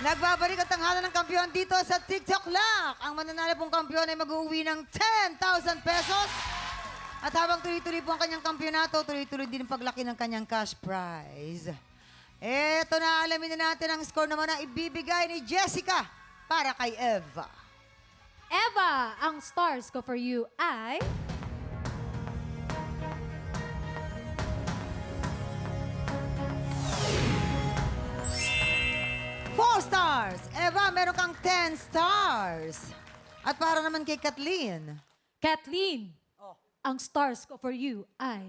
Nagbabalik ang tanghalan ng kampiyon dito sa TikTok Lock. Ang mananalo pong kampiyon ay mag-uwi ng 10,000 pesos. At habang tuloy-tuloy po ang kanyang kampyonato, tuloy-tuloy din ang paglaki ng kanyang cash prize. Eto na, alamin na natin ang score naman na ibibigay ni Jessica para kay Eva. Eva, ang stars ko for you ay... 4 stars. Eva, meron kang 10 stars. At para naman kay Kathleen. Kathleen, ang stars ko for you ay...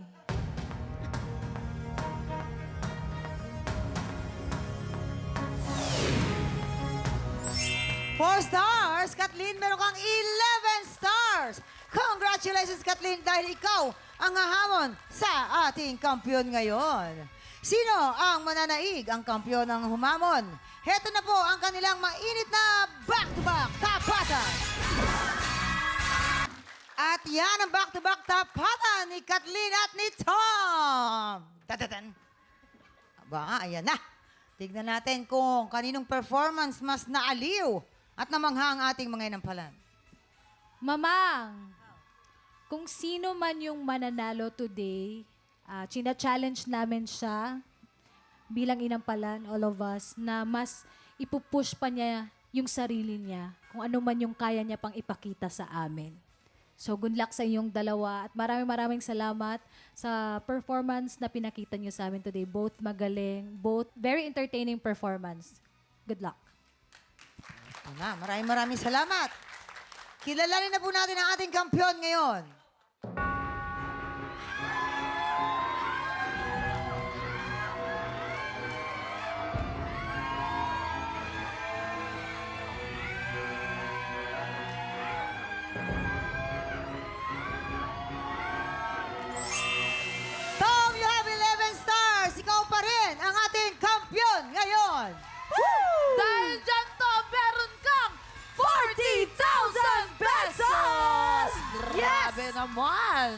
4 stars. Kathleen, meron kang 11 stars. Congratulations, Kathleen, dahil ikaw ang hahamon sa ating kampiyon ngayon. Sino ang mananaig ang kampiyon ng humamon? Heto na po ang kanilang mainit na back-to-back tapatan. At yan ang back-to-back tapatan ni Kathleen at ni Tom. Tatatan. Aba, ayan na. Tignan natin kung kaninong performance mas naaliw at namangha ang ating mga inampalan. Mamang, kung sino man yung mananalo today, china-challenge namin siya bilang inampalan, all of us, na mas ipupush pa niya yung sarili niya kung ano man yung kaya niya pang ipakita sa amin. So, good luck sa inyong dalawa at maraming salamat sa performance na pinakita niyo sa amin today. Both magaling, both very entertaining performance. Good luck. Ito na, maraming salamat. Kilalanin na po natin ang ating kampiyon ngayon. Tom, you have 11 stars. Ikaw pa rin ang ating kampiyon ngayon. Dahil dyan to, meron kang 40,000 pesos! Grabe naman!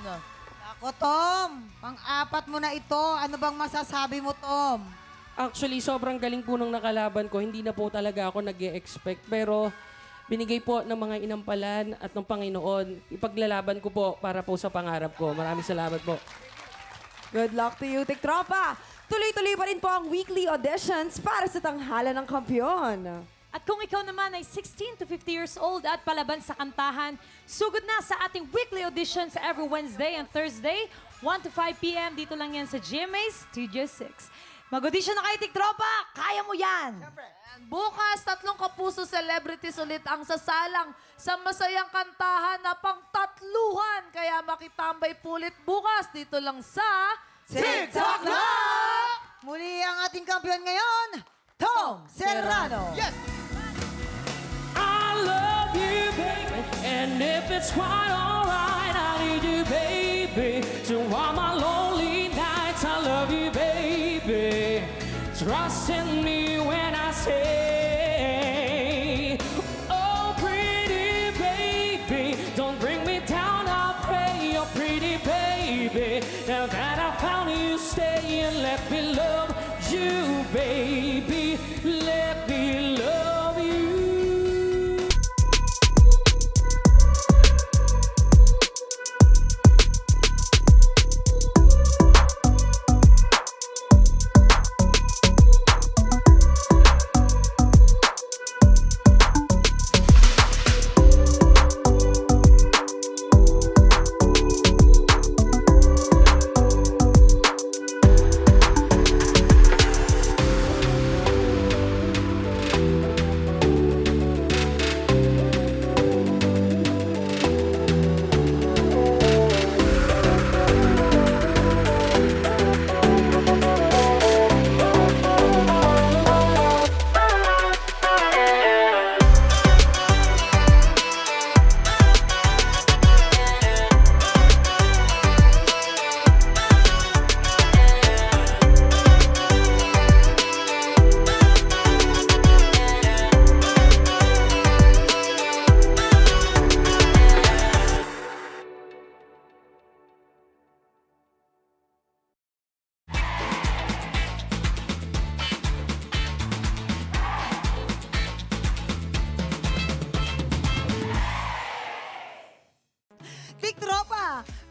Ako, Tom. Pang-apat mo na ito. Ano bang masasabi mo, Tom? Actually, sobrang galing po nung nakalaban ko. Hindi na po talaga ako nag-e-expect. Pero binigay po ng mga inampalan at ng Panginoon. Ipaglalaban ko po para po sa pangarap ko. Maraming salamat po. Good luck to you, Tiktropa! Tuloy-tuloy pa rin po ang weekly auditions para sa tanghalan ng kampiyon. At kung ikaw naman ay 16 to 50 years old at palaban sa kantahan, sugod na sa ating weekly auditions every Wednesday and Thursday, 1 to 5 p.m. Dito lang yan sa GMA Studio 6. Mag-audition na kayo, Tiktropa! Kaya mo yan! Bukas, 3 kapuso celebrities ulit ang sasalang sa masayang kantahan na pang-tatluhan. Kaya makitambay pulit bukas dito lang sa TikTok Lock! Muli ang ating kampiyon ngayon, Tom Serrano. Yes! I love you, baby. And if it's quite alright, I need you, baby. To all my lonely nights, I love you, baby. Trust in me when I say, oh, pretty baby, don't bring me down, I'll pray, oh, pretty baby. Now that I found you, stay and let me love you, baby. Let me love you.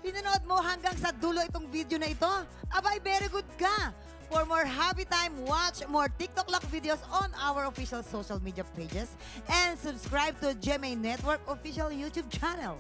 pinanood mo hanggang sa dulo itong video na ito, abay, very good ka. For more happy time, watch more TikTok Lock videos on our official social media pages and subscribe to GMA Network official YouTube channel.